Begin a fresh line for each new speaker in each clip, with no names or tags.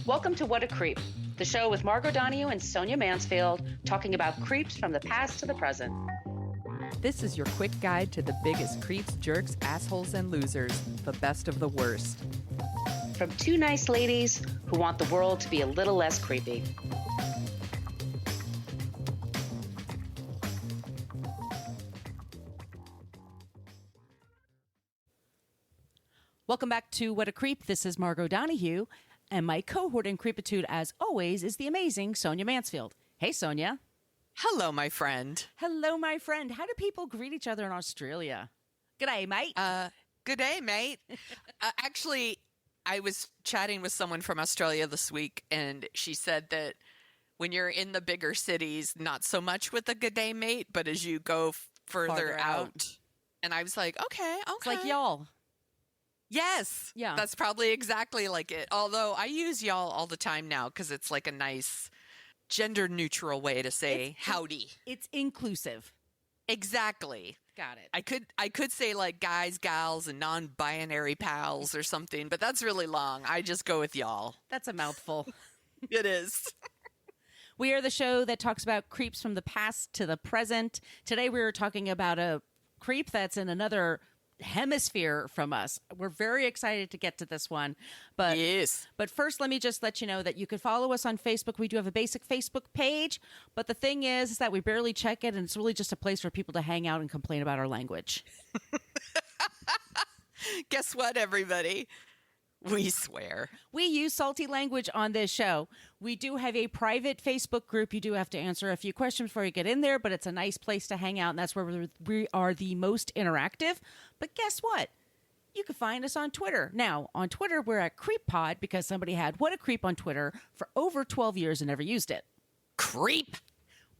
Welcome to What a Creep, the show with Margot Donahue and Sonia Mansfield talking about creeps from the past to the present.
This is your quick guide to the biggest creeps, jerks, assholes, and losers, the best of the worst.
From two nice ladies who want the world to be a little less creepy.
Welcome back to What a Creep. This is Margot Donahue, and my cohort in creepitude, as always, is the amazing Sonia Mansfield. Hey, Sonia.
Hello, my friend.
Hello, my friend. How do people greet each other in Australia? G'day, mate.
Good day, mate. Actually, I was chatting with someone from Australia this week, and she said that when you're in the bigger cities, not so much with a good day, mate, but as you go further out. And I was like, okay.
It's like y'all.
Yes.
Yeah.
That's probably exactly like it. Although I use y'all all the time now because it's like a nice gender neutral way to say howdy.
It's inclusive.
Exactly.
Got it.
I could say like guys, gals, and non-binary pals or something, but that's really long. I just go with y'all.
That's a mouthful.
It is.
We are the show that talks about creeps from the past to the present. Today we were talking about a creep that's in another hemisphere from us. We're very excited to get to this one. But
yes.
But first, let me just let you know that you can follow us on Facebook. We do have a basic Facebook page. But the thing is that we barely check it, and it's really just a place for people to hang out and complain about our language.
Guess what, everybody? We swear. We
use salty language on this show. We do have a private Facebook group. You do have to answer a few questions before you get in there, but it's a nice place to hang out, and that's where we are the most interactive. But guess what? You can find us on Twitter. Now, on Twitter, we're at CreepPod because somebody had What a Creep on Twitter for over 12 years and never used it.
Creep!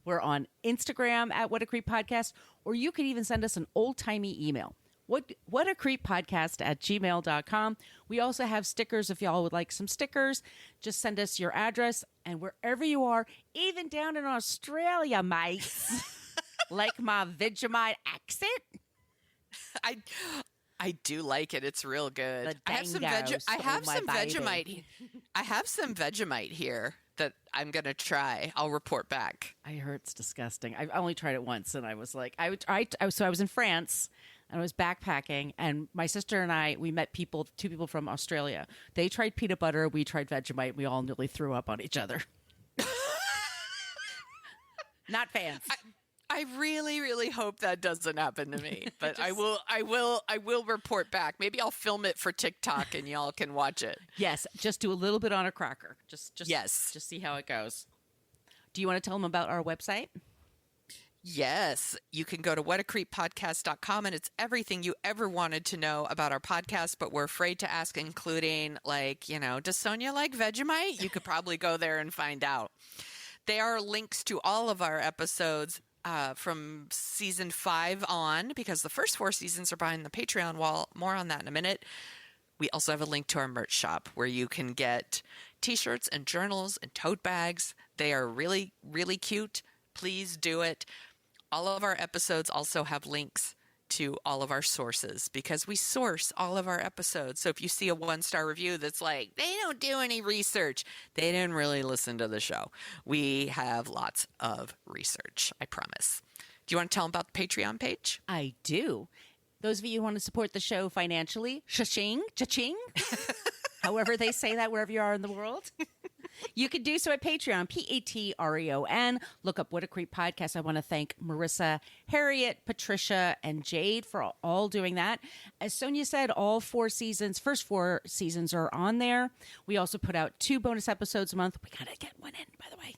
We're on Instagram at What a Creep Podcast, or you can even send us an old-timey email. What a creep podcast at gmail.com. We also have stickers. If y'all would like some stickers, just send us your address, and wherever you are, even down in Australia, mates, like my Vegemite accent.
I do like it. It's real good.
I have some Vegemite.
I have some Vegemite here that I'm going to try. I'll report back.
I heard it's disgusting. I only tried it once, and I was like, so I was in France, and I was backpacking, and my sister and we met two people from Australia. They tried peanut butter. We tried Vegemite. We all nearly threw up on each other. Not fans.
I really, really hope that doesn't happen to me, but I will report back. Maybe I'll film it for TikTok and y'all can watch it.
Yes. Just do a little bit on a cracker. Just see how it goes. Do you want to tell them about our website?
Yes. You can go to whatacreeppodcast.com, and it's everything you ever wanted to know about our podcast, but we're afraid to ask, including does Sonia like Vegemite? You could probably go there and find out. There are links to all of our episodes from season 5 on, because the first 4 seasons are behind the Patreon wall. More on that in a minute. We also have a link to our merch shop where you can get t-shirts and journals and tote bags. They are really, really cute. Please do it. All of our episodes also have links to all of our sources because we source all of our episodes. So if you see a 1-star review that's like, they don't do any research, they didn't really listen to the show. We have lots of research, I promise. Do you want to tell them about the Patreon page?
I do. Those of you who want to support the show financially, cha-ching, cha-ching, however they say that wherever you are in the world, you can do so at Patreon, Patreon. Look up What a Creep Podcast. I want to thank Marissa, Harriet, Patricia, and Jade for all doing that. As Sonia said, all first 4 seasons are on there. We also put out 2 bonus episodes a month. We got to get one in, by the way.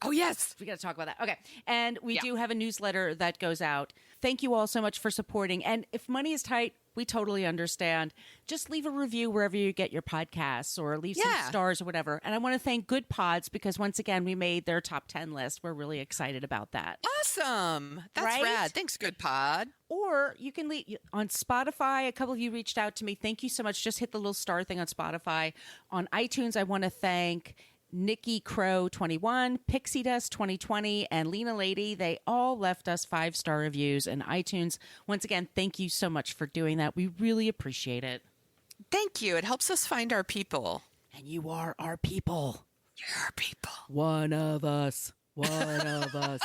Oh, yes.
We got to talk about that. Okay. And we do have a newsletter that goes out. Thank you all so much for supporting. And if money is tight, we totally understand. Just leave a review wherever you get your podcasts or leave some stars or whatever. And I want to thank Good Pods because once again, we made their top 10 list. We're really excited about that.
Awesome. That's rad. Thanks, Good Pod.
Or you can leave on Spotify. A couple of you reached out to me. Thank you so much. Just hit the little star thing on Spotify. On iTunes, I want to thank Nikki Crow 21, Pixie Dust 2020, and Lena Lady. They all left us 5-star reviews in iTunes. Once again, thank you so much for doing that. We really appreciate it.
Thank you. It helps us find our people.
And you are our people.
You're our people.
One of us. One of us.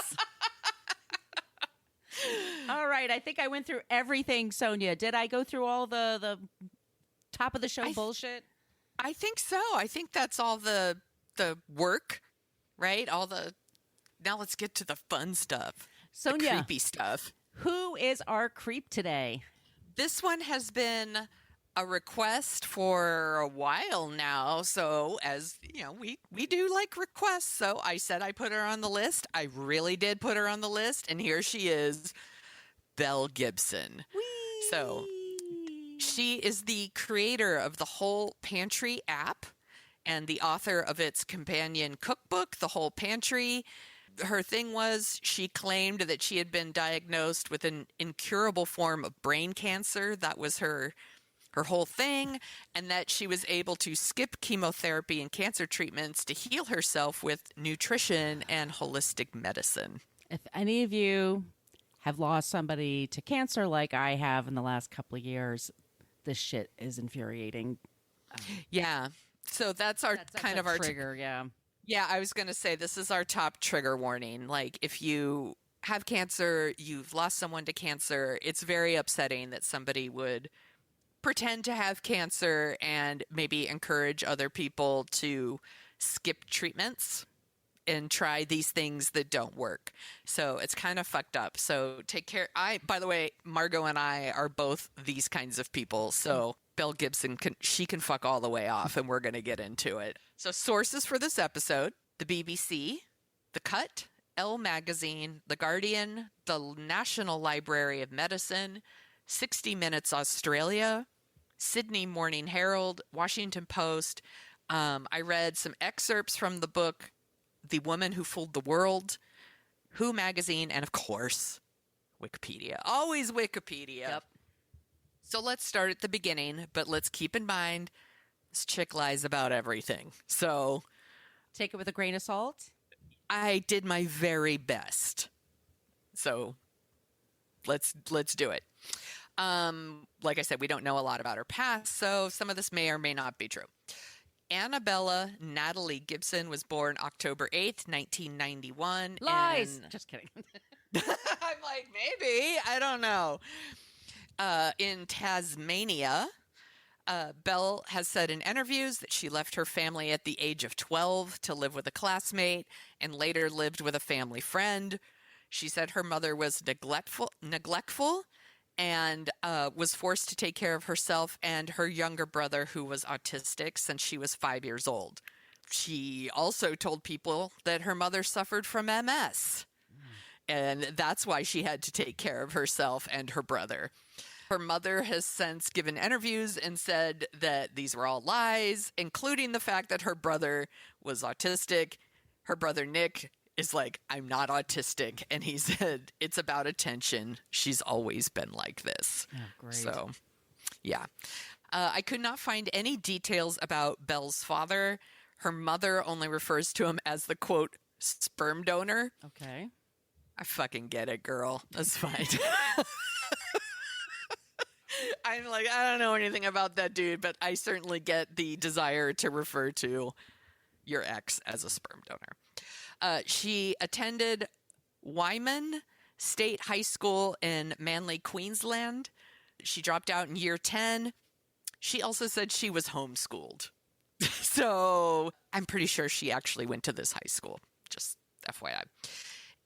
All right. I think I went through everything, Sonia. Did I go through all the top of the show bullshit?
I think so. I think that's all the work, right? Now let's get to the fun stuff.
Sonia,
the creepy stuff.
Who is our creep today?
This one has been a request for a while now. So as you know, we do like requests. So I said I put her on the list. I really did put her on the list. And here she is, Belle Gibson.
Whee!
So she is the creator of the Whole Pantry app and the author of its companion cookbook, The Whole Pantry. Her thing was she claimed that she had been diagnosed with an incurable form of brain cancer. That was her whole thing, and that she was able to skip chemotherapy and cancer treatments to heal herself with nutrition and holistic medicine.
If any of you have lost somebody to cancer like I have in the last couple of years, this shit is infuriating.
Yeah. So that's our kind of our
trigger, yeah.
Yeah, I was going to say this is our top trigger warning. Like if you have cancer, you've lost someone to cancer, it's very upsetting that somebody would pretend to have cancer and maybe encourage other people to skip treatments and try these things that don't work. So it's kind of fucked up. So take care. By the way, Margot and I are both these kinds of people. So Belle Gibson can fuck all the way off, and we're going to get into it. So sources for this episode: the BBC, The Cut, Elle Magazine, The Guardian, the National Library of Medicine, 60 Minutes Australia, Sydney Morning Herald, Washington Post. I read some excerpts from the book The Woman Who Fooled the World, Who Magazine, and of course, Wikipedia. Always Wikipedia.
Yep.
So let's start at the beginning, but let's keep in mind this chick lies about everything. So
Take it with a grain of salt.
I did my very best. So let's do it. Like I said, we don't know a lot about her past, so some of this may or may not be true. Annabella Natalie Gibson was born October 8th, 1991.
Lies! Just kidding.
I'm like, maybe. I don't know. In Tasmania, Belle has said in interviews that she left her family at the age of 12 to live with a classmate and later lived with a family friend. She said her mother was neglectful and was forced to take care of herself and her younger brother, who was autistic, since she was 5 years old. She also told people that her mother suffered from MS, and that's why she had to take care of herself and her brother. Her mother has since given interviews and said that these were all lies, including the fact that her brother was autistic. Her brother, Nick, is like, I'm not autistic. And he said, it's about attention. She's always been like this.
Oh, great.
So, yeah. I could not find any details about Belle's father. Her mother only refers to him as the, quote, sperm donor.
Okay.
I fucking get it, girl. That's fine. I'm like, I don't know anything about that dude, but I certainly get the desire to refer to your ex as a sperm donor. She attended Wyman State High School in Manly, Queensland. She dropped out in year 10. She also said she was homeschooled. So I'm pretty sure she actually went to this high school, just FYI.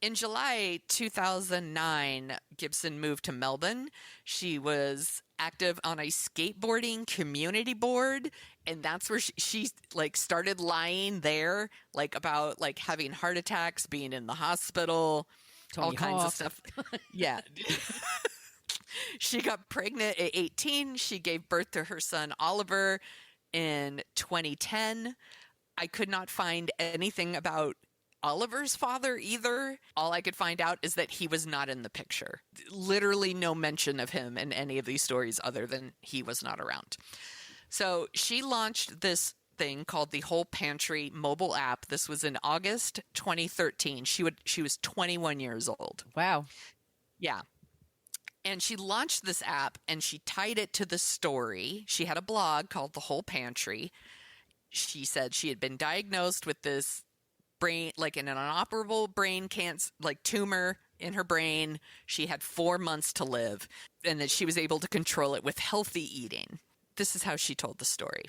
In July 2009, Gibson moved to Melbourne. She was active on a skateboarding community board, and that's where she like started lying there, like about like having heart attacks, being in the hospital, all kinds of stuff. Yeah. She got pregnant at 18. She gave birth to her son Oliver in 2010. I could not find anything about Oliver's father either. All I could find out is that he was not in the picture. Literally no mention of him in any of these stories other than he was not around. So she launched this thing called the Whole Pantry mobile app. This was in August 2013. She was 21 years old.
Wow.
Yeah. And she launched this app and she tied it to the story. She had a blog called The Whole Pantry. She said she had been diagnosed with this brain, like an inoperable brain cancer, like tumor in her brain. She had 4 months to live, and that she was able to control it with healthy eating. This is how she told the story.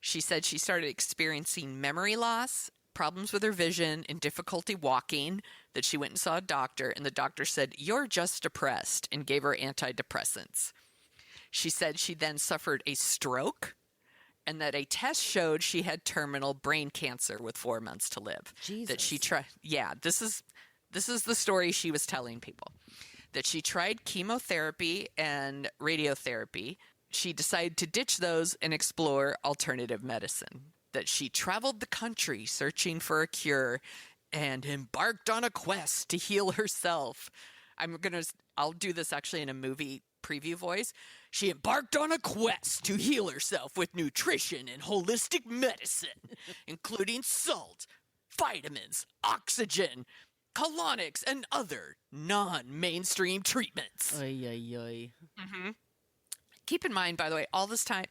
She said she started experiencing memory loss, problems with her vision, and difficulty walking, that she went and saw a doctor, and the doctor said, "You're just depressed," and gave her antidepressants. She said she then suffered a stroke, and that a test showed she had terminal brain cancer with 4 months to live.
Jesus.
That she tried. Yeah, this is the story she was telling people. That she tried chemotherapy and radiotherapy. She decided to ditch those and explore alternative medicine. That she traveled the country searching for a cure and embarked on a quest to heal herself. I'll do this actually in a movie preview voice. She embarked on a quest to heal herself with nutrition and holistic medicine, including salt, vitamins, oxygen, colonics, and other non-mainstream treatments.
Oy, oy, oy.
Keep in mind, by the way, all this time,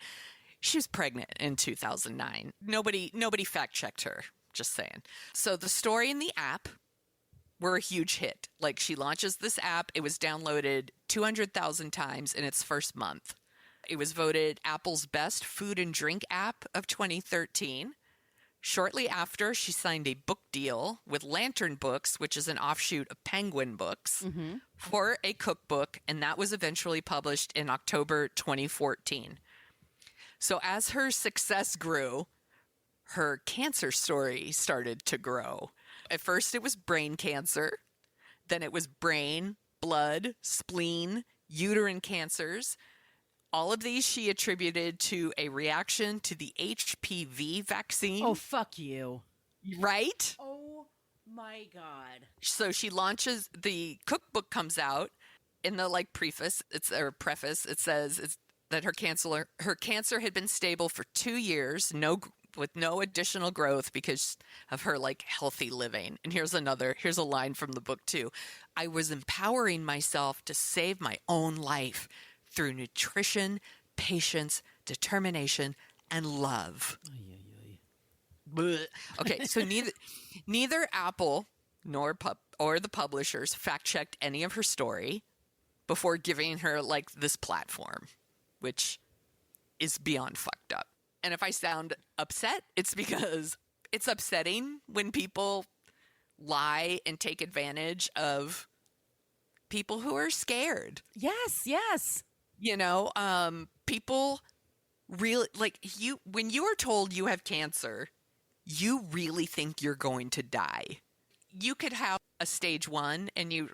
she was pregnant in 2009. Nobody fact-checked her, just saying. So the story and the app were a huge hit. Like, she launches this app. It was downloaded 200,000 times in its first month. It was voted Apple's best food and drink app of 2013. Shortly after, she signed a book deal with Lantern Books, which is an offshoot of Penguin Books, for a cookbook, and that was eventually published in October 2014. So as her success grew, her cancer story started to grow. At first, it was brain cancer. Then it was brain, blood, spleen, uterine cancers. All of these she attributed to a reaction to the HPV vaccine.
Oh, fuck you.
Right?
Oh, my God.
So she launches, the cookbook comes out. In the preface, it says that her cancer had been stable for 2 years, with no additional growth because of her healthy living. And here's a line from the book too. "I was empowering myself to save my own life through nutrition, patience, determination, and love." Blech. Okay, so neither Apple or the publishers fact-checked any of her story before giving her this platform, which is beyond fucked up. And if I sound upset, it's because it's upsetting when people lie and take advantage of people who are scared.
Yes, yes.
People really, when you are told you have cancer, you really think you're going to die. You could have a stage 1 and you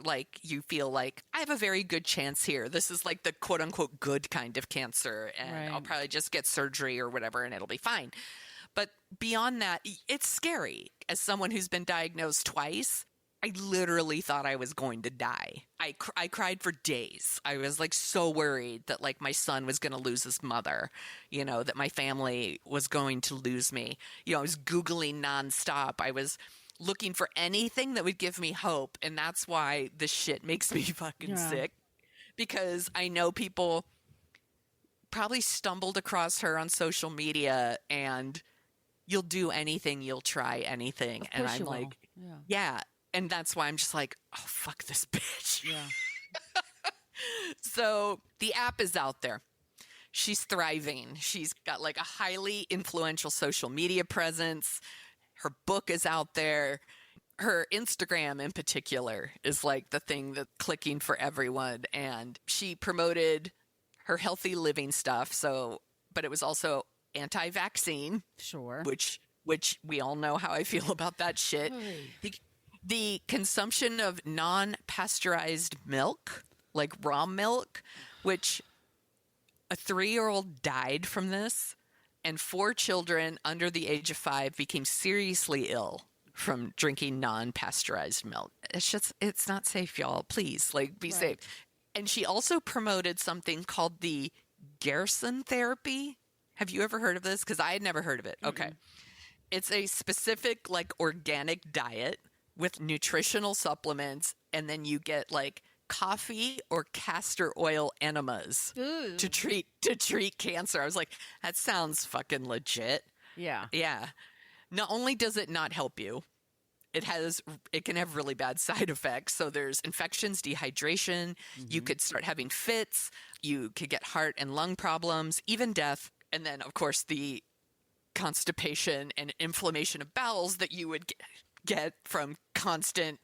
feel like, I have a very good chance here. This is the quote unquote good kind of cancer, and
Right.
I'll probably just get surgery or whatever and it'll be fine. But beyond that, it's scary. As someone who's been diagnosed twice, I literally thought I was going to die. I cried for days. I was so worried that my son was going to lose his mother, that my family was going to lose me. I was Googling nonstop. I was looking for anything that would give me hope. And that's why this shit makes me fucking sick, because I know people probably stumbled across her on social media, and you'll do anything. You'll try anything. And I'm like, yeah. And that's why I'm just oh, fuck this bitch.
Yeah.
So the app is out there. She's thriving. She's got a highly influential social media presence. Her book is out there. Her Instagram in particular is the thing that's clicking for everyone. And she promoted her healthy living stuff. But it was also anti-vaccine.
Sure.
Which we all know how I feel about that shit. The consumption of non-pasteurized milk, raw milk, which a 3-year-old died from this, and 4 children under the age of 5 became seriously ill from drinking non-pasteurized milk. It's not safe, y'all. Please, be safe. And she also promoted something called the Gerson therapy. Have you ever heard of this? Because I had never heard of it. Okay. It's a specific, organic diet with nutritional supplements, and then you get coffee or castor oil enemas to treat cancer. I was like, that sounds fucking legit.
Yeah.
Yeah. Not only does it not help you, it can have really bad side effects. So there's infections, dehydration, you could start having fits, you could get heart and lung problems, even death. And then, of course, the constipation and inflammation of bowels that you would get from constant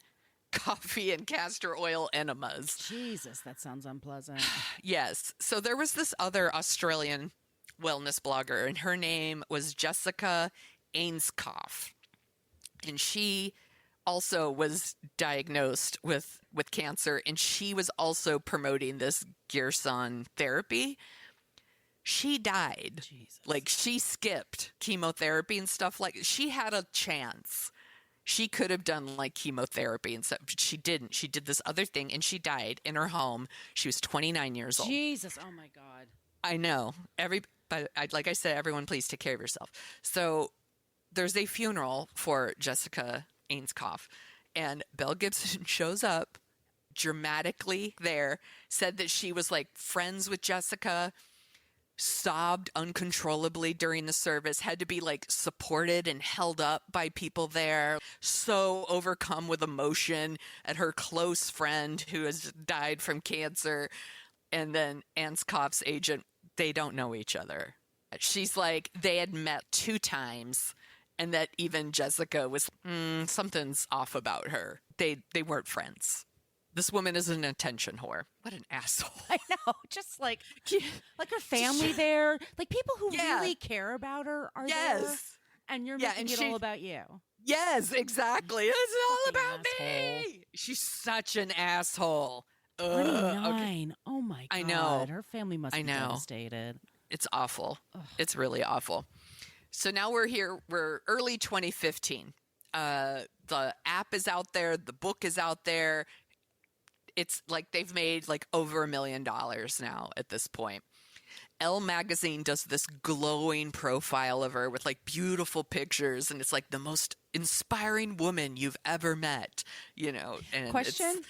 coffee and castor oil enemas.
Jesus, that sounds unpleasant.
Yes. So there was this other Australian wellness blogger, and her name was Jessica Ainscough. And she also was diagnosed with cancer, and she was also promoting this Gerson therapy. She died.
Jesus.
Like, she skipped chemotherapy and stuff. Like, she had a chance. She could have done like chemotherapy and stuff, but she didn't. She did this other thing, and she died in her home. She was 29 years old.
Jesus. Oh my God.
I know. But like I said, everyone, please take care of yourself. So there's a funeral for Jessica Ainscough, and Belle Gibson shows up dramatically there, said that she was like friends with Jessica, sobbed uncontrollably during the service, had to be like supported and held up by people there, so overcome with emotion at her close friend who has died from cancer. And then Ainscough's agent, they don't know each other. She's like, they had met 2 times, and that even Jessica was, something's off about her. They weren't friends. This woman is an attention whore. What an asshole.
I know. Just like her family there, like people who really care about her are there, and you're making it all about you.
Yes, exactly. It's all
Fucking
about me. She's such an asshole.
29. Oh my God.
I know.
Her family must be devastated.
It's awful. Ugh. It's really awful. So now we're here. We're early 2015. The app is out there. The book is out there. It's like they've made like over $1 million now at this point. Elle Magazine does this glowing profile of her with like beautiful pictures, and it's like the most inspiring woman you've ever met, you know. And
Question?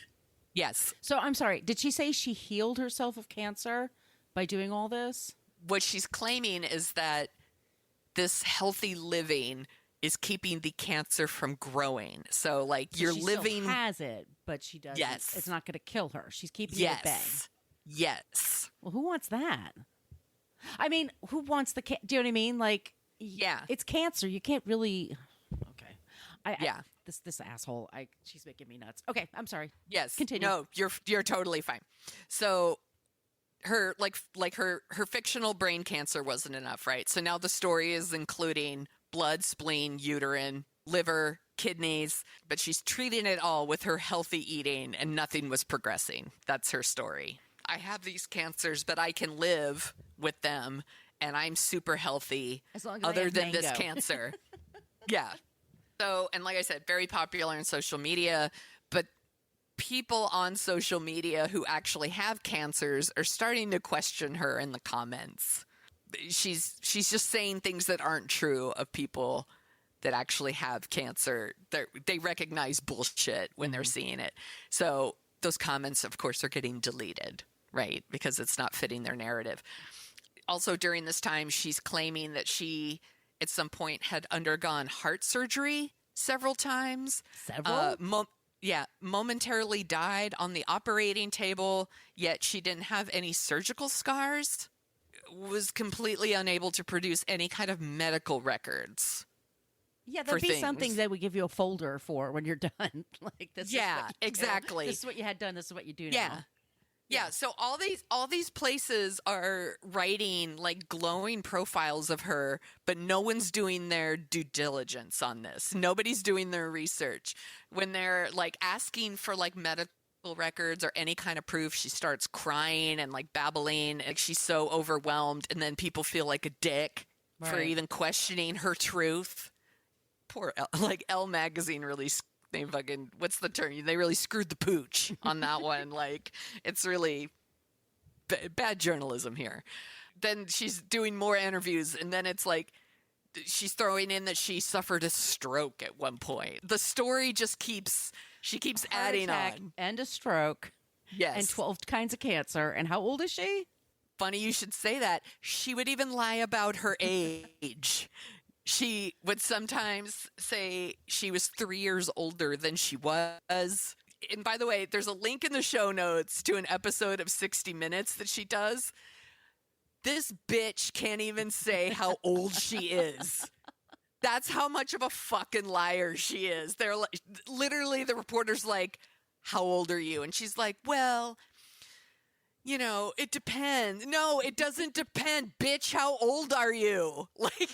Yes.
So I'm sorry. Did she say she healed herself of cancer by doing all this?
What she's claiming is that this healthy living is keeping the cancer from growing. So like
So
you're
she
living
still has it, but she doesn't.
Yes.
It's not going to kill her. She's keeping it at bay.
Yes.
Well, who wants that? I mean, who wants the do you know what I mean? Like,
yeah,
it's cancer. You can't really. Okay. This asshole. She's making me nuts. Okay, I'm sorry.
Yes.
Continue.
No, you're totally fine. So her her fictional brain cancer wasn't enough, right? So now the story is including blood, spleen, uterine, liver, kidneys, but she's treating it all with her healthy eating, and nothing was progressing. That's her story. I have these cancers, but I can live with them, and I'm super healthy
as long as I
other
have
than this
mango.
cancer. Yeah. So, and like I said, very popular on social media, but people on social media who actually have cancers are starting to question her in the comments. She's just saying things that aren't true of people that actually have cancer. They recognize bullshit when they're seeing it. So those comments, of course, are getting deleted, right? Because it's not fitting their narrative. Also, during this time, she's claiming that she, at some point, had undergone heart surgery several times.
Several?
Momentarily died on the operating table, yet she didn't have any surgical scars. Was completely unable to produce any kind of medical records.
Yeah, there'd be something that would give you a folder for when you're done. Like this.
Yeah,
is what you
exactly.
This is what you had done. This is what you do
Yeah.
now.
Yeah, so all these places are writing like glowing profiles of her, but no one's doing their due diligence on this. Nobody's doing their research. When they're like asking for like medical records or any kind of proof, she starts crying and like babbling, like she's so overwhelmed, and then people feel like a dick for even questioning her truth. Poor Elle Magazine really they fucking, what's the term? They really screwed the pooch on that one. Like, it's really bad journalism here. Then she's doing more interviews, and then it's like she's throwing in that she suffered a stroke at one point. The story just keeps adding on.
And a stroke.
Yes.
And 12 kinds of cancer. And how old is she?
Funny you should say that. She would even lie about her age. She would sometimes say she was 3 years older than she was. And by the way, there's a link in the show notes to an episode of 60 Minutes that she does. This bitch can't even say how old she is. That's how much of a fucking liar she is. They're like, literally, the reporter's like, how old are you? And she's like, well, you know, it depends. No, it doesn't depend, bitch. How old are you? Like,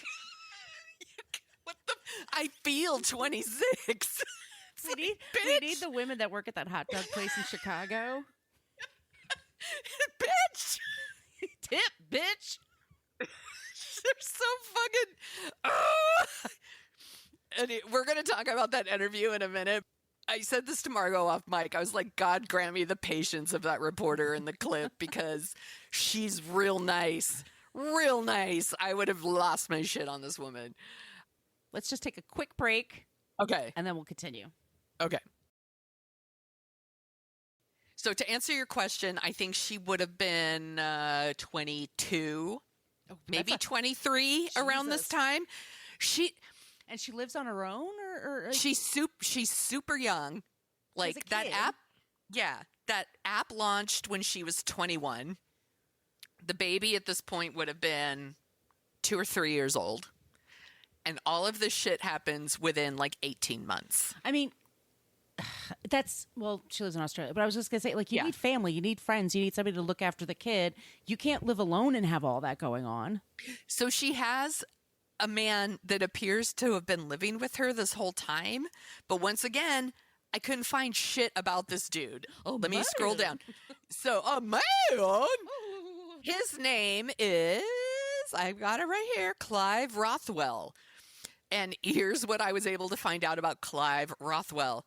what the? I feel 26.
We need the women that work at that hot dog place in Chicago.
Bitch.
Tip, bitch.
They're so fucking. We're going to talk about that interview in a minute. I said this to Margot off mic. I was like, God grant me the patience of that reporter in the clip because she's real nice. Real nice. I would have lost my shit on this woman.
Let's just take a quick break.
Okay.
And then we'll continue.
Okay. So to answer your question, I think she would have been 22, maybe 23 around this time.
And she lives on her own, or
she's super young. Like that
kid.
app. Yeah, that app launched when she was 21. The baby at this point would have been 2 or 3 years old. And all of this shit happens within like 18 months.
I mean, she lives in Australia, but I was just going to say, like, you need family, you need friends, you need somebody to look after the kid. You can't live alone and have all that going on.
So she has a man that appears to have been living with her this whole time. But once again, I couldn't find shit about this dude. Let me scroll down. So, a man. His name is, I've got it right here, Clive Rothwell. And here's what I was able to find out about Clive Rothwell.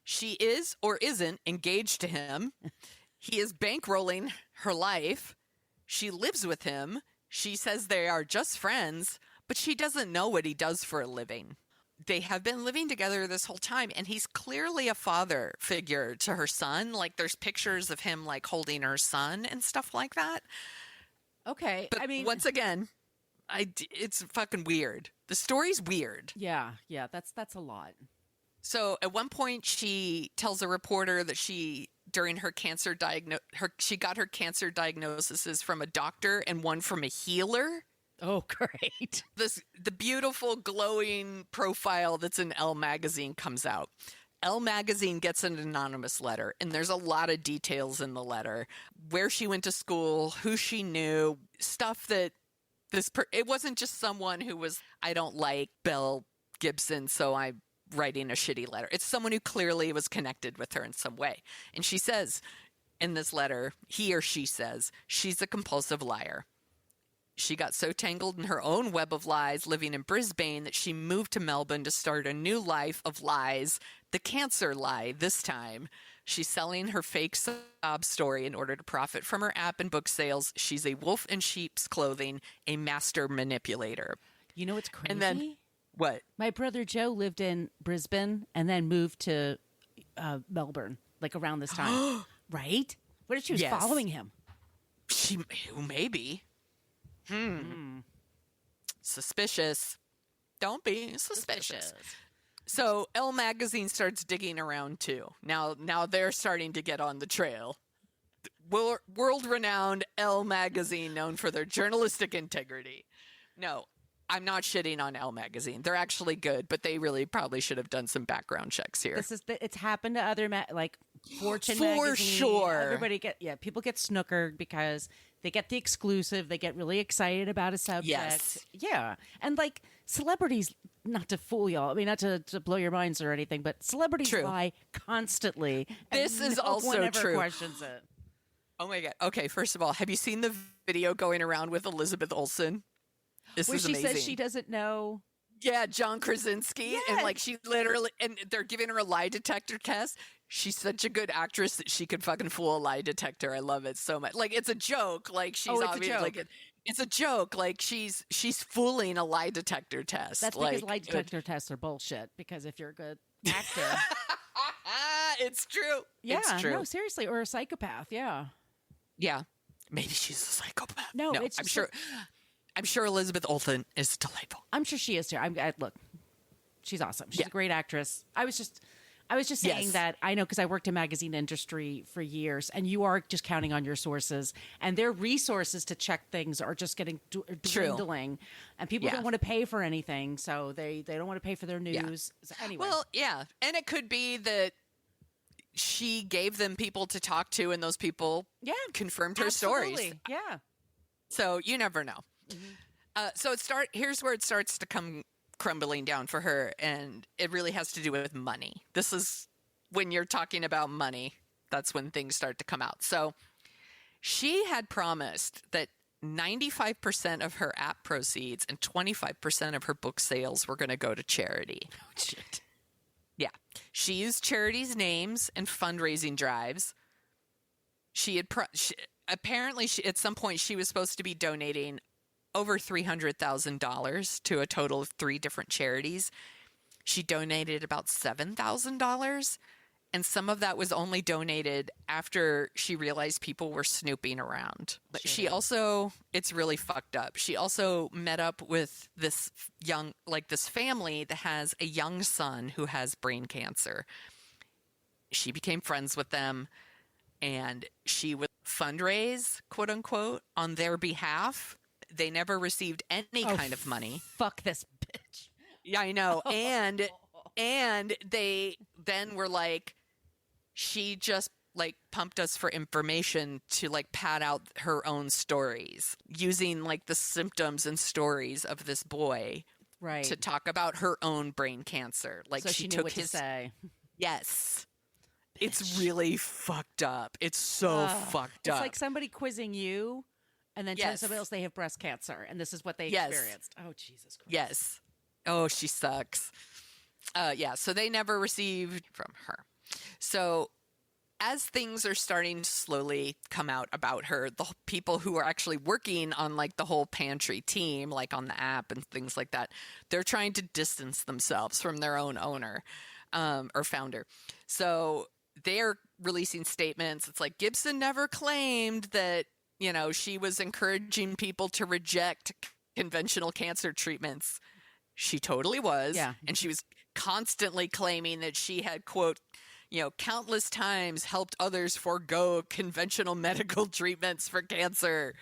She is or isn't engaged to him. He is bankrolling her life. She lives with him. She says they are just friends, but she doesn't know what he does for a living. They have been living together this whole time, and he's clearly a father figure to her son. Like, there's pictures of him, like, holding her son and stuff like that.
Okay.
But
I mean,
once again, it's fucking weird. The story's weird.
Yeah, that's a lot.
So at one point, she tells a reporter that during her cancer she got her cancer diagnoses from a doctor and one from a healer.
Oh, great.
The beautiful glowing profile that's in Elle Magazine comes out. Elle Magazine gets an anonymous letter, and there's a lot of details in the letter. Where she went to school, who she knew, stuff that it wasn't just someone who was, I don't like Belle Gibson, so I'm writing a shitty letter. It's someone who clearly was connected with her in some way. And she says in this letter, he or she says, she's a compulsive liar. She got so tangled in her own web of lies living in Brisbane that she moved to Melbourne to start a new life of lies, the cancer lie this time. She's selling her fake sob story in order to profit from her app and book sales. She's a wolf in sheep's clothing, a master manipulator.
You know what's crazy?
And then, what?
My brother Joe lived in Brisbane and then moved to Melbourne, like around this time. Right? What if she was following him?
Maybe. Suspicious. Don't be suspicious. So Elle Magazine starts digging around too. Now they're starting to get on the trail. World-renowned Elle Magazine, known for their journalistic integrity. No, I'm not shitting on Elle Magazine. They're actually good, but they really probably should have done some background checks here.
It's happened to other like Fortune
for
magazine.
sure.
People get snookered because they get the exclusive. They get really excited about a subject.
Yes.
Yeah. And like celebrities, not to fool y'all, I mean, not to blow your minds or anything, but celebrities lie constantly.
This is also
one ever
true.
Questions it.
Oh my God. Okay, first of all, have you seen the video going around with Elizabeth Olsen? This
Where
is
she
amazing.
says she doesn't know.
Yeah, John Krasinski. And like she literally, and they're giving her a lie detector test. She's such a good actress that she could fucking fool a lie detector. I love it so much. Like it's a joke. Like she's obviously like it's a joke. Like she's fooling a lie detector test.
That's because lie detector tests are bullshit. Because if you're a good actor,
it's true.
Yeah,
it's true.
No, seriously, or a psychopath. Yeah.
Yeah, maybe she's a psychopath.
No,
I'm sure. I'm sure Elizabeth Olsen is delightful.
I'm sure she is too. Look, she's awesome. She's
Yeah.
a great actress. I was just saying
Yes.
that I know because I worked in magazine industry for years, and you are just counting on your sources, and their resources to check things are just getting dwindling, and people
Yeah.
don't want to pay for anything, so they don't want to pay for their news. So anyway,
Well, yeah. And it could be that she gave them people to talk to, and those people confirmed her stories.
absolutely. Yeah.
So you never know. So here's where it starts to come crumbling down for her, and it really has to do with money. This is when you're talking about money, that's when things start to come out. So she had promised that 95% of her app proceeds and 25% of her book sales were going to go to charity.
Oh, shit.
Yeah. She used charities' names and fundraising drives. Apparently, at some point, she was supposed to be donating over $300,000 to a total of 3 different charities. She donated about $7,000, and some of that was only donated after she realized people were snooping around. But she also, it's really fucked up. She also met up with this family that has a young son who has brain cancer. She became friends with them, and she would fundraise, quote unquote, on their behalf. They never received any kind of money.
Fuck this bitch.
Yeah, I know. And they then were like, she just like pumped us for information to like pad out her own stories using like the symptoms and stories of this boy
Right.
to talk about her own brain cancer. Like
so she knew
took
what
his
to say.
Yes. It's really fucked up. It's so fucked up.
It's like somebody quizzing you and then telling
Yes.
somebody else they have breast cancer and this is what they
Yes.
experienced. Oh, Jesus Christ.
Yes. Oh, she sucks. Yeah, so they never received from her. So as things are starting to slowly come out about her, the people who are actually working on like the Whole Pantry team, like on the app and things like that, they're trying to distance themselves from their own owner or founder. So they're releasing statements. It's like Gibson never claimed that, you know, she was encouraging people to reject conventional cancer treatments. She totally was.
Yeah.
And she was constantly claiming that she had, quote, you know, countless times helped others forego conventional medical treatments for cancer.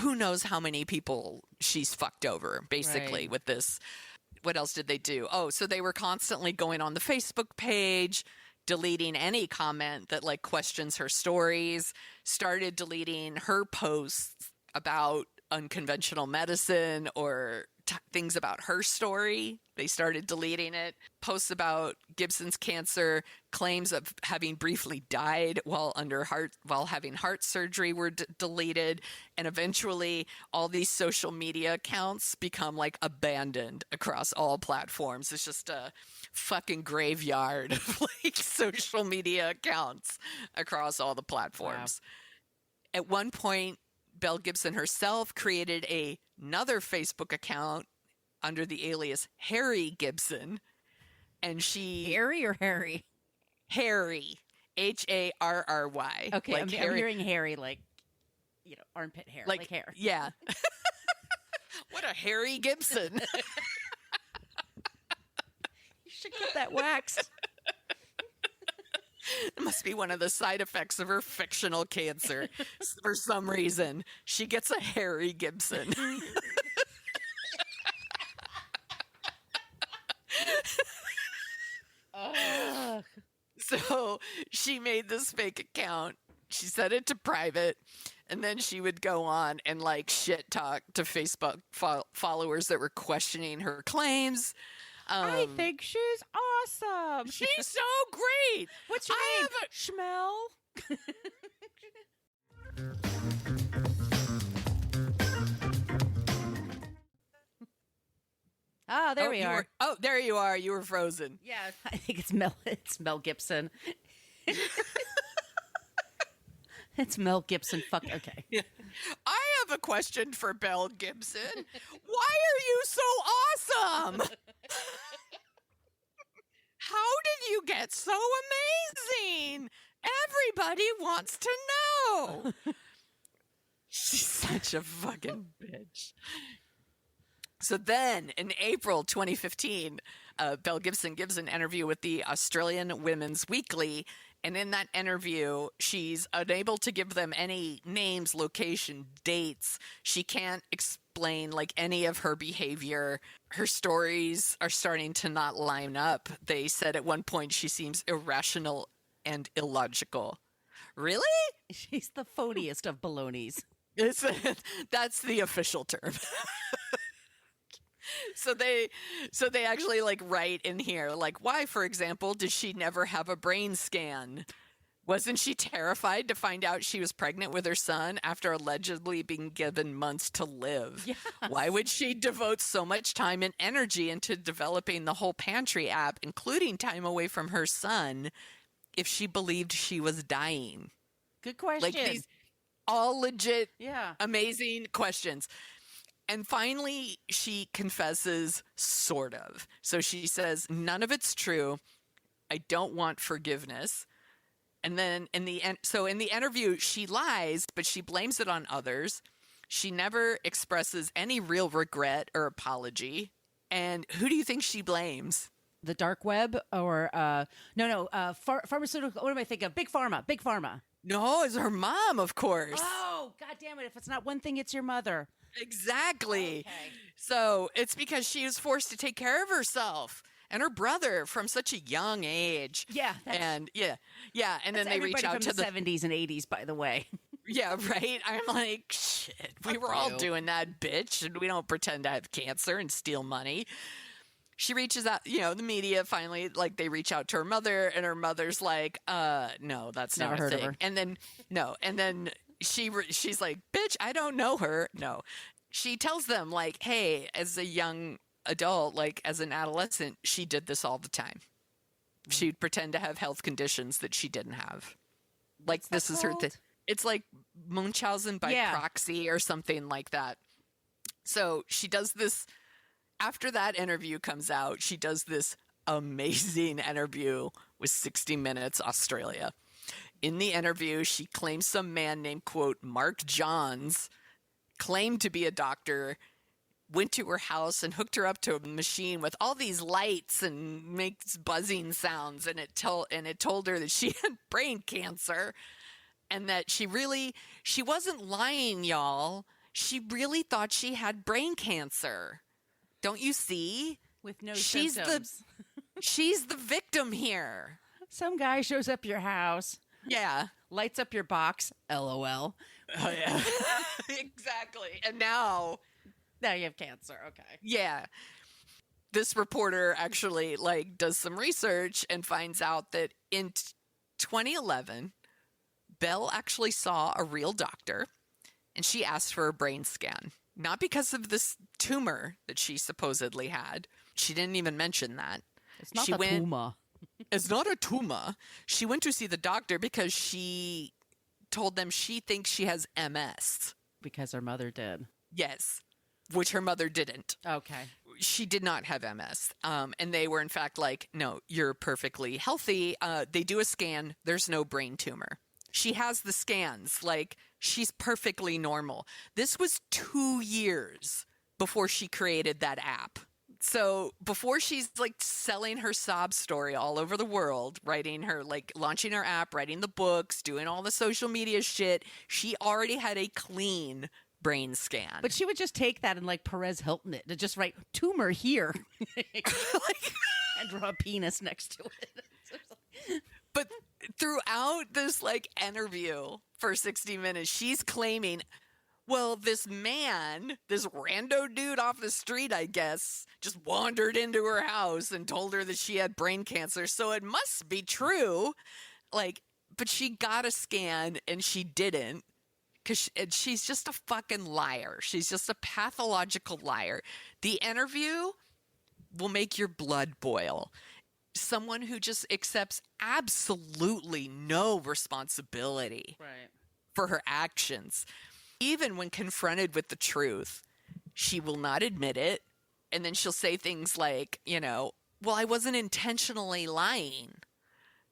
Who knows how many people she's fucked over, basically,
Right.
with this. What else did they do? Oh, so they were constantly going on the Facebook page, deleting any comment that like questions her stories, started deleting her posts about unconventional medicine or things about her story. They started deleting it. Posts about Gibson's cancer, claims of having briefly died while having heart surgery were deleted, and eventually all these social media accounts become like abandoned across all platforms. It's just a fucking graveyard of like social media accounts across all the platforms. Wow. At one point, Belle Gibson herself created another Facebook account under the alias Harry Gibson, and she
Harry or Harry?
Harry, Harry.
Okay,
like
I'm hearing Harry like, you know, armpit hair, like hair.
Yeah. What a Harry Gibson.
You should get that waxed.
It must be one of the side effects of her fictional cancer. For some reason, she gets a Harry Gibson. So she made this fake account. She set it to private, and then she would go on and like shit talk to Facebook followers that were questioning her claims.
I think she's awesome.
She's so great.
What's your name? Schmel. Ah, there we are.
There you are. You were frozen.
Yeah, I think it's Mel. It's Mel Gibson. It's Mel Gibson. Fuck. Okay.
I have a question for Belle Gibson. Why are you so awesome? How did you get so amazing? Everybody wants to know. She's such a fucking bitch. So then in April 2015, Belle Gibson gives an interview with the Australian Women's Weekly. And in that interview, she's unable to give them any names, location, dates. She can't explain like any of her behavior. Her stories are starting to not line up. They said at one point she seems irrational and illogical. Really?
She's the phoniest of balonies.
That's the official term. So they actually like write in here, like, why, for example, did she never have a brain scan? Wasn't she terrified to find out she was pregnant with her son after allegedly being given months to live?
Yes.
Why would she devote so much time and energy into developing the Whole Pantry app, including time away from her son, if she believed she was dying?
Good question.
Like these all legit,
Yeah.
amazing questions. And finally, she confesses, sort of. So she says, none of it's true. I don't want forgiveness. And then in the interview, she lies, but she blames it on others. She never expresses any real regret or apology. And who do you think she blames?
The dark web or pharmaceutical. What am I thinking of? Big Pharma.
No, it's her mom, of course.
Oh, God damn it. If it's not one thing, it's your mother.
Exactly.
Okay.
So it's because she was forced to take care of herself and her brother from such a young age.
Yeah.
And and then they reach out
from
to
the 70s and 80s, by the way.
Yeah, right. I'm like, shit, we were all doing that, bitch, and we don't pretend to have cancer and steal money. She reaches out, the media finally, like, they reach out to her mother, and her mother's like, no, that's
Never
not a
heard of
thing.
her.
And then she's like, bitch, I don't know her. No. She tells them, like, hey, as a young adult, like, as an adolescent, she did this all the time. She'd pretend to have health conditions that she didn't have. Like,
What's
this
that
is her
called?
thing. It's like Munchausen by proxy or something like that. So she does this. After that interview comes out, she does this amazing interview with 60 Minutes Australia. In the interview, she claims some man named, quote, Mark Johns, claimed to be a doctor, went to her house and hooked her up to a machine with all these lights and makes buzzing sounds. And it told her that she had brain cancer and that she wasn't lying, y'all. She really thought she had brain cancer. Don't you see?
With no
She's
symptoms.
She's the victim here.
Some guy shows up your house,
Yeah.
lights up your box, LOL.
Oh, yeah. Exactly. And now
you have cancer. Okay.
yeah. This reporter actually like does some research and finds out that in 2011, Belle actually saw a real doctor and she asked for a brain scan. Not because of this tumor that she supposedly had. She didn't even mention that.
It's not
She
a
went-
tumor.
It's not a tumor. She went to see the doctor because she told them she thinks she has MS.
Because her mother did.
Yes, which her mother didn't.
Okay.
She did not have MS. And they were, in fact, like, no, you're perfectly healthy. They do a scan. There's no brain tumor. She has the scans. Like, she's perfectly normal. This was 2 years before she created that app. So before she's like selling her sob story all over the world, writing her, like launching her app, writing the books, doing all the social media shit, she already had a clean brain scan.
But she would just take that and like Perez Hilton it to just write tumor here and draw a penis next to it.
But throughout this like interview for 60 Minutes, she's claiming, well, this man, this rando dude off the street, I guess, just wandered into her house and told her that she had brain cancer. So it must be true. Like, but she got a scan and she didn't because she's just a fucking liar. She's just a pathological liar. The interview will make your blood boil. Someone who just accepts absolutely no responsibility for her actions. Even when confronted with the truth, she will not admit it. And then she'll say things like, well, I wasn't intentionally lying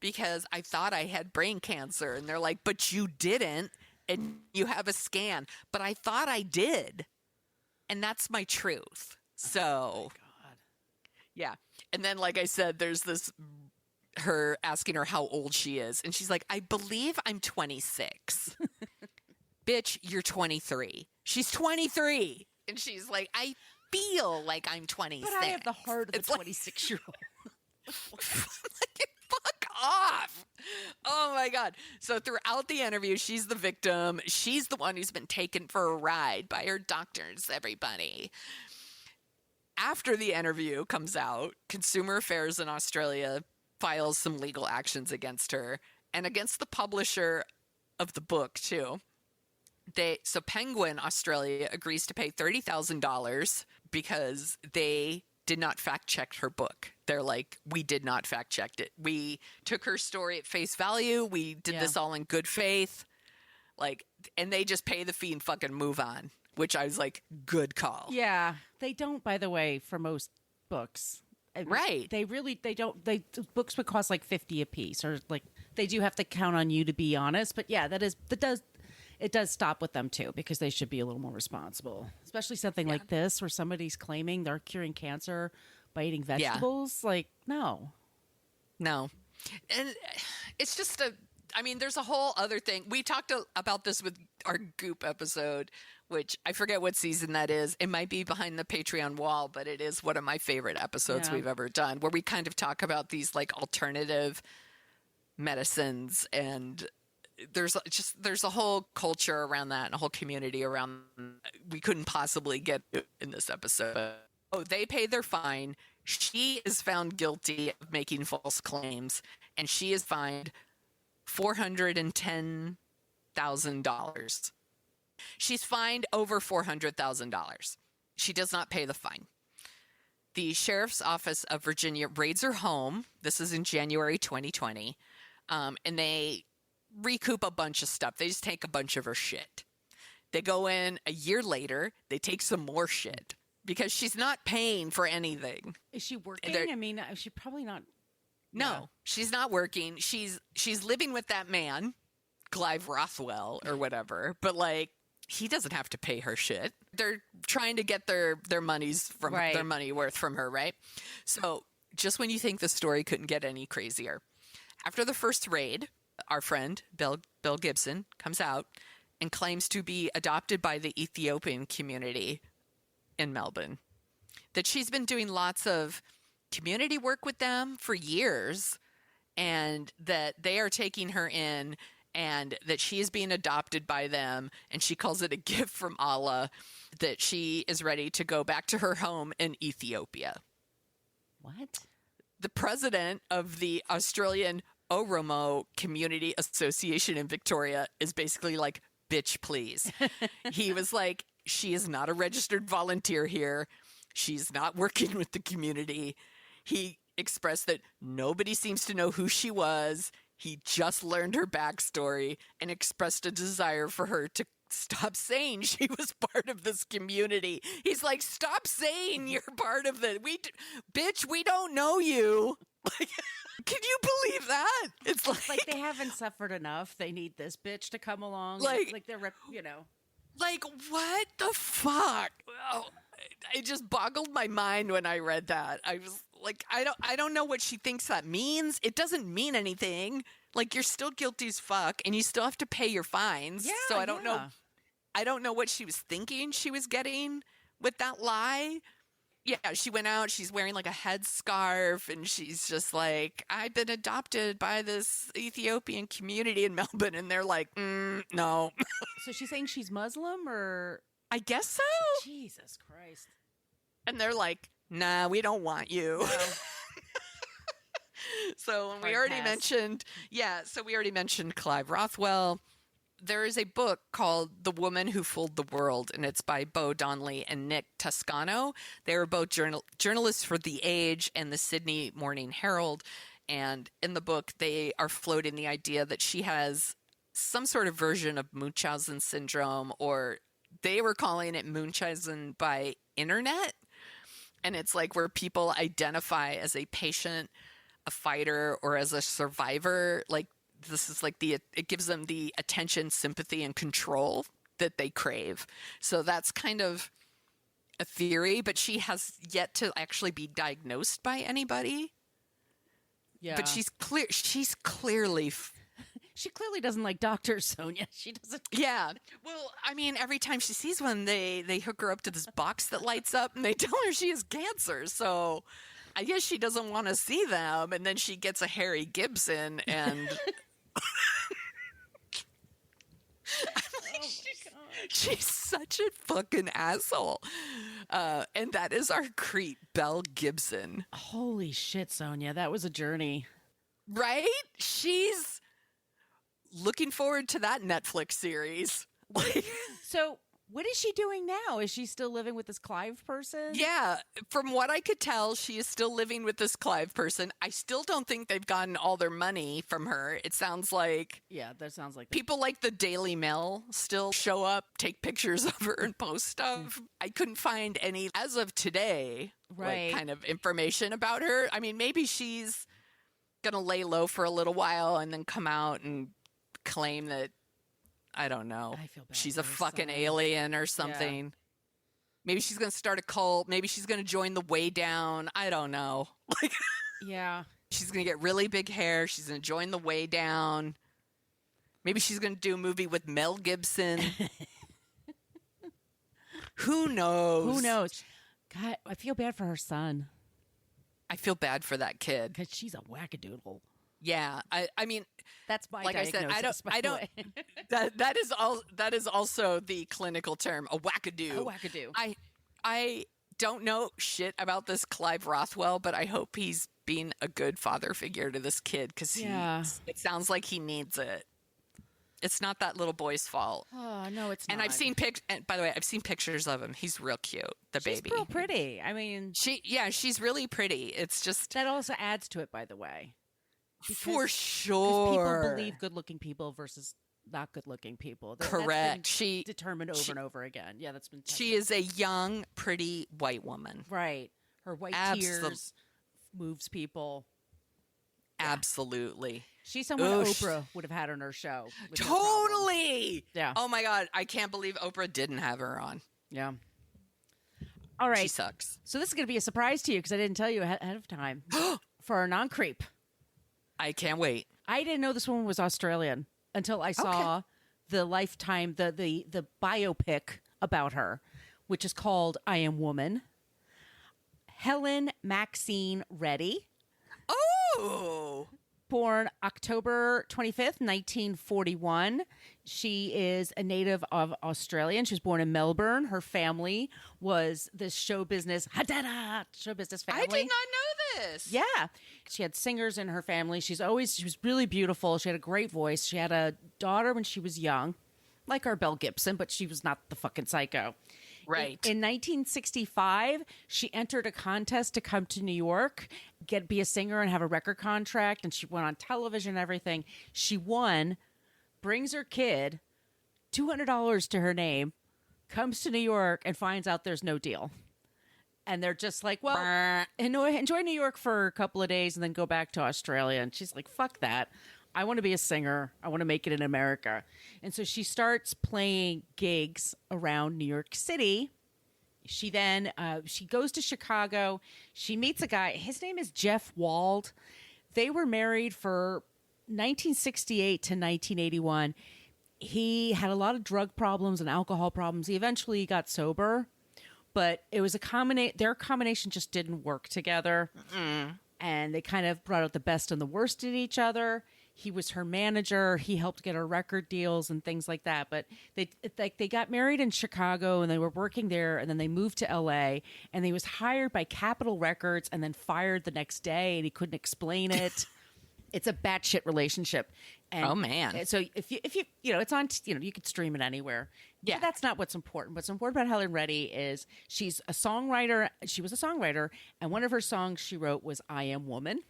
because I thought I had brain cancer. And they're like, but you didn't. and you have a scan, but I thought I did. And that's my truth. So,
Oh my God.
yeah. And then, like I said, there's this, her asking her how old she is. And she's like, I believe I'm 26. Bitch, you're 23. She's 23. And she's like, I feel like I'm 26.
But I have the heart of a
It's like-
26-year-old.
Like, fuck off. Oh my God. So throughout the interview, she's the victim. She's the one who's been taken for a ride by her doctors, everybody. After the interview comes out, Consumer Affairs in Australia files some legal actions against her and against the publisher of the book too. So Penguin Australia agrees to pay $30,000 because they did not fact check her book. They're like, we did not fact check it. We took her story at face value. We did this all in good faith. Like, and they just pay the fee and fucking move on, which I was like, good call.
Yeah. They don't, by the way, for most books.
Right.
They don't. Books would cost like 50 a piece, or like they do have to count on you to be honest. But yeah, it does stop with them too, because they should be a little more responsible, especially something like this where somebody's claiming they're curing cancer by eating vegetables. Like, no. And it's just there's a whole other thing. We talked about this with our Goop episode, which I forget what season that is. It might be behind the Patreon wall, but it is one of my favorite episodes we've ever done, where we kind of talk about these like alternative medicines, and there's a whole culture around that and a whole community around. We couldn't possibly get in this episode. Oh, they pay their fine. She is found guilty of making false claims, and she is fined $410,000. She's fined over $400,000. She does not pay the fine. The Sheriff's Office of Virginia raids her home. This is in January 2020. And they recoup a bunch of stuff. They just take a bunch of her shit. They go in a year later. They take some more shit because she's not paying for anything. Is she working? I mean, she probably not.
No, she's not working. She's living with that man, Clive Rothwell or whatever. But like, he doesn't have to pay her shit. They're trying to get their monies from their money worth from her, right? So just when you think the story couldn't get any crazier, after the first raid, our friend Belle Gibson comes out and claims to be adopted by the Ethiopian community in Melbourne. That she's been doing lots of community work with them for years, and that they are taking her in, and that she is being adopted by them, and she calls it a gift from Allah, that she is ready to go back to her home in Ethiopia.
What?
The president of the Australian Oromo Community Association in Victoria is basically like, bitch, please. He was like, she is not a registered volunteer here. She's not working with the community. He expressed that nobody seems to know who she was. He just learned her backstory and expressed a desire for her to stop saying she was part of this community. He's like, stop saying you're part of the bitch, we don't know you. Like, can you believe that? It's
Like they haven't suffered enough. They need this bitch to come along.
Like
they're,
Like, what the fuck? Oh, it just boggled my mind when I read that. I was like, I don't know what she thinks that means. It doesn't mean anything. Like, you're still guilty as fuck, and you still have to pay your fines.
Yeah,
so I don't know. I don't know what she was thinking she was getting with that lie. Yeah, she went out. She's wearing like a headscarf, and she's just like, I've been adopted by this Ethiopian community in Melbourne, and they're like, no.
So she's saying she's Muslim, or
I guess so.
Jesus Christ.
And they're like, nah, we don't want you.
No.
So we already mentioned Clive Rothwell. There is a book called The Woman Who Fooled the World, and it's by Bo Donnelly and Nick Toscano. They were both journalists for The Age and the Sydney Morning Herald. And in the book, they are floating the idea that she has some sort of version of Munchausen syndrome, or they were calling it Munchausen by internet. And it's like where people identify as a patient, a fighter, or as a survivor. Like, this is like it gives them the attention, sympathy, and control that they crave. So that's kind of a theory, but she has yet to actually be diagnosed by anybody.
Yeah.
But she's clearly
She clearly doesn't like doctors, Sonia. She doesn't.
yeah. Well, I mean, every time she sees one, they hook her up to this box that lights up and they tell her she has cancer. So I guess she doesn't want to see them. And then she gets a Harry Gibson and she's such a fucking asshole. And that is our creep, Belle Gibson.
Holy shit, Sonia. That was a journey.
Right? She's looking forward to that Netflix series.
So, what is she doing now? Is she still living with this Clive person?
Yeah, from what I could tell, she is still living with this Clive person. I still don't think they've gotten all their money from her. It sounds like
Yeah, that sounds like
people like the Daily Mail still show up, take pictures of her, and post stuff. I couldn't find any, as of today,
Right.
kind of information about her. I mean, maybe she's going to lay low for a little while and then come out and claim that, I don't know,
I feel bad
she's
for
a
her
fucking
son.
alien or something. Maybe she's going to start a cult. Maybe she's going to join the Way Down. I don't know. Like,
Yeah.
she's going to get really big hair. She's going to join the Way Down. Maybe she's going to do a movie with Mel Gibson. Who knows?
Who knows? God, I feel bad for her son
I feel bad for that kid.
because she's a wackadoodle.
Yeah. I mean,
That's my
like I said,
diagnosis, by
I
the
don't,
way.
that is also the clinical term, a wackadoo.
A wackadoo.
I don't know shit about this Clive Rothwell, but I hope he's being a good father figure to this kid because
Yeah.
it sounds like he needs it. It's not that little boy's fault.
Oh, no, it's not.
And I've seen and by the way, I've seen pictures of him. He's real cute, the
She's
baby.
real pretty. I mean,
She's really pretty. It's just
that also adds to it, by the way.
for
Because
sure.
people believe good-looking people versus not good-looking people. That's been
Correct. She
determined over and over again. Yeah, that's been
she is a young, pretty white woman.
right. Her white
Absol-
tears moves people.
Absolutely.
She's someone
Oosh.
Oprah would have had on her show. with no problem.
Totally.
Yeah.
Oh my God. I can't believe Oprah didn't have her on.
Yeah. All right.
She sucks.
So this is going to be a surprise to you because I didn't tell you ahead of time for our non-creep.
I can't wait.
I didn't know this woman was Australian until I saw the Lifetime, the biopic about her, which is called I Am Woman. Helen Maxine Reddy,
Oh.
born October 25th, 1941. She is a native of Australia. She was born in Melbourne. Her family was this show business family.
I did not know this.
Yeah. She had singers in her family. She was really beautiful. She had a great voice. She had a daughter when she was young, like our Belle Gibson, but she was not the fucking psycho.
Right.
In 1965, she entered a contest to come to New York, be a singer and have a record contract, and she went on television and everything. She won, brings her kid, $200 to her name, comes to New York and finds out there's no deal. And they're just like, well, enjoy New York for a couple of days and then go back to Australia. And she's like, fuck that. I want to be a singer. I want to make it in America. And so she starts playing gigs around New York City. She then she goes to Chicago. She meets a guy. His name is Jeff Wald. They were married for 1968 to 1981. He had a lot of drug problems and alcohol problems. He eventually got sober, but it was their combination just didn't work together. And they kind of brought out the best and the worst in each other. He was her manager. He helped get her record deals and things like that. But they got married in Chicago and they were working there, and then they moved to LA, and he was hired by Capitol Records and then fired the next day, and he couldn't explain it. It's a batshit relationship. And
Oh, man.
So if you it's on, you can stream it anywhere.
Yeah.
But that's not what's important. What's important about Helen Reddy is she's a songwriter. She was a songwriter, and one of her songs she wrote was I Am Woman.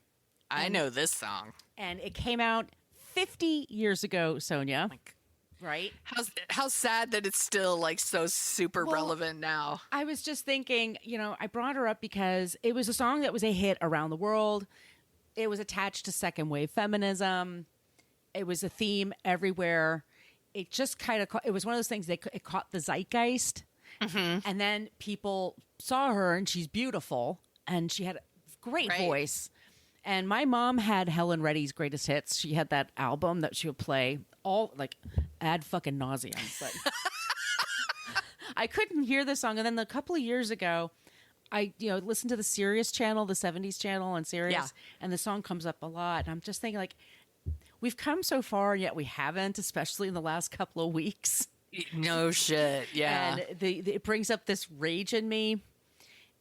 I know this song.
And it came out 50 years ago, Sonia. Right?
How sad that it's still like so super relevant now.
I was just thinking, I brought her up because it was a song that was a hit around the world. It was attached to second wave feminism. It was a theme everywhere. It just kind of, it was one of those things that it caught the zeitgeist. And then people saw her and she's beautiful and she had a great voice. And my mom had Helen Reddy's greatest hits. She had that album that she would play all like ad fucking nauseum. But I couldn't hear the song. And then a couple of years ago, I listened to the Sirius channel, the 70s channel on Sirius, and the song comes up a lot. And I'm just thinking like, we've come so far, yet we haven't, especially in the last couple of weeks.
No shit. Yeah.
And it brings up this rage in me.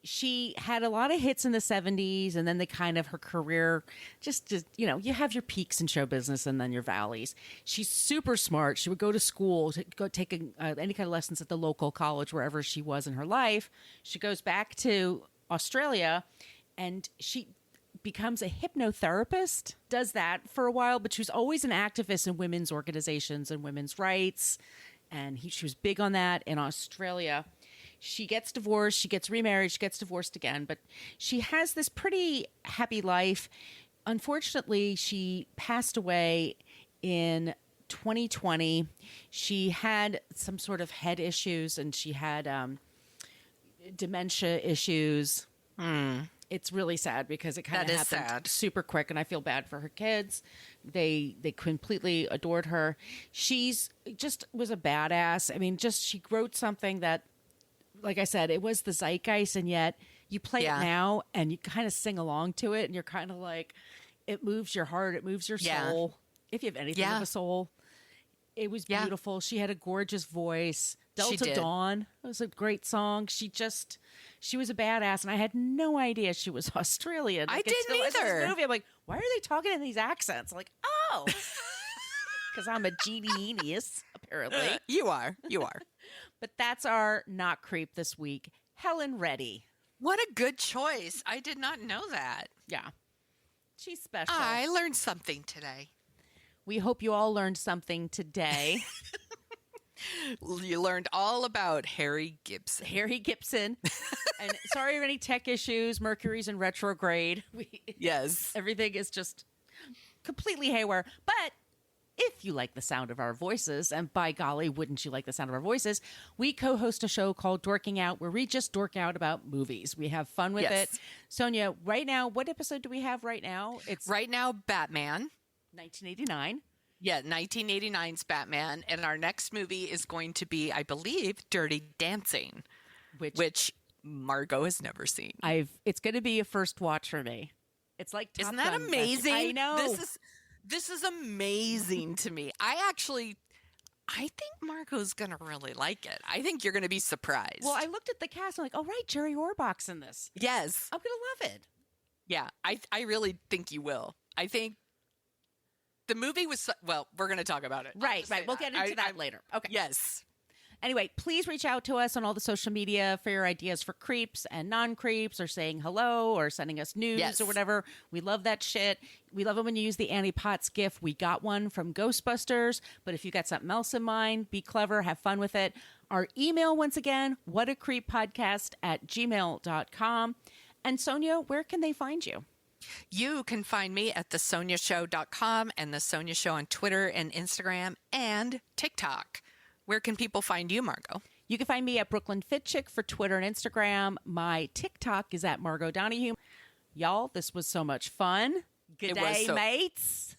She had a lot of hits in the 70s, and then her career just you have your peaks in show business and then your valleys. She's super smart. She would go to school, go take any kind of lessons at the local college, wherever she was in her life. She goes back to Australia, and she becomes a hypnotherapist, does that for a while, but she was always an activist in women's organizations and women's rights. And she was big on that in Australia. She gets divorced, she gets remarried, she gets divorced again, but she has this pretty happy life. Unfortunately, she passed away in 2020. She had some sort of head issues and she had dementia issues. It's really sad because it kind of happened super quick, and I feel bad for her kids. They completely adored her. She's just was a badass. I mean, she wrote something that, like I said, it was the zeitgeist, and yet you play it now and you kind of sing along to it, and you're kind of like, it moves your heart, it moves your soul. If you have anything of a soul. It was beautiful. She had a gorgeous voice. Delta Dawn. It was a great song. She was a badass, and I had no idea she was Australian.
I didn't either.
This movie, I'm like, why are they talking in these accents? I'm like, oh, because I'm a genius, apparently.
You are.
But that's our not creep this week. Helen Reddy.
What a good choice. I did not know that.
Yeah. She's special.
I learned something today.
We hope you all learned something today.
You learned all about Harry Gibson.
And sorry for any tech issues. Mercury's in retrograde.
Yes.
Everything is just completely haywire. But if you like the sound of our voices, and by golly, wouldn't you like the sound of our voices, we co-host a show called Dorking Out, where we just dork out about movies. We have fun with it. Sonia, right now, what episode do we have right now?
It's right now Batman.
1989.
Yeah, 1989's Batman. And our next movie is going to be, I believe, Dirty Dancing, which Margot has never seen.
It's going to be a first watch for me. It's like Top
Isn't that
Gun.
amazing?
I know.
This is amazing to me. I think Margot's going to really like it. I think you're going to be surprised.
Well, I looked at the cast and I'm like, oh, right, Jerry Orbach's in this.
Yes.
I'm going to love it.
Yeah, I really think you will. I think the movie was, we're going to talk about it.
Right. We'll get into that later. Okay.
Yes.
Anyway, please reach out to us on all the social media for your ideas for creeps and non-creeps, or saying hello, or sending us news or whatever. We love that shit. We love it when you use the Annie Potts GIF. We got one from Ghostbusters, but if you got something else in mind, be clever, have fun with it. Our email, once again, whatacreeppodcast@gmail.com. And Sonia, where can they find you?
You can find me at thesoniashow.com and The Sonia Show on Twitter and Instagram and TikTok. Where can people find you, Margot?
You can find me at Brooklyn Fit Chick for Twitter and Instagram. My TikTok is at Margot Donahue. Y'all, this was so much fun. Good day, mates.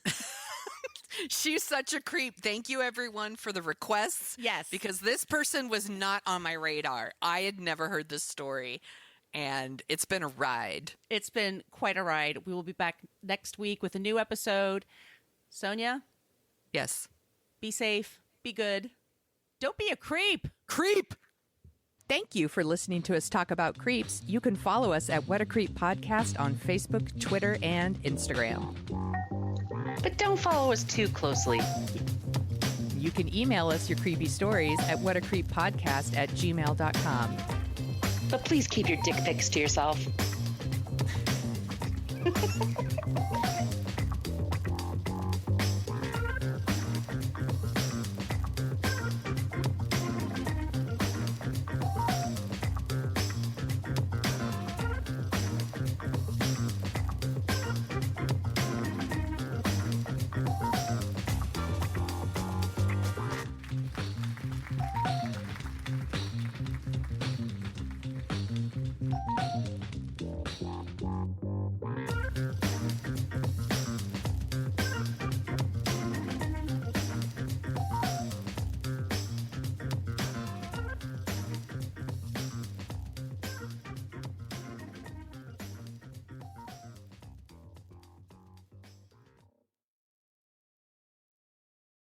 She's such a creep. Thank you, everyone, for the requests.
Yes.
Because this person was not on my radar. I had never heard this story, and it's been a ride.
It's been quite a ride. We will be back next week with a new episode. Sonia?
Yes.
Be safe. Be good. Don't be a creep.
Creep.
Thank you for listening to us talk about creeps. You can follow us at What a Creep Podcast on Facebook, Twitter, and Instagram.
But don't follow us too closely.
You can email us your creepy stories at whatacreeppodcast@gmail.com.
But please keep your dick pics to yourself.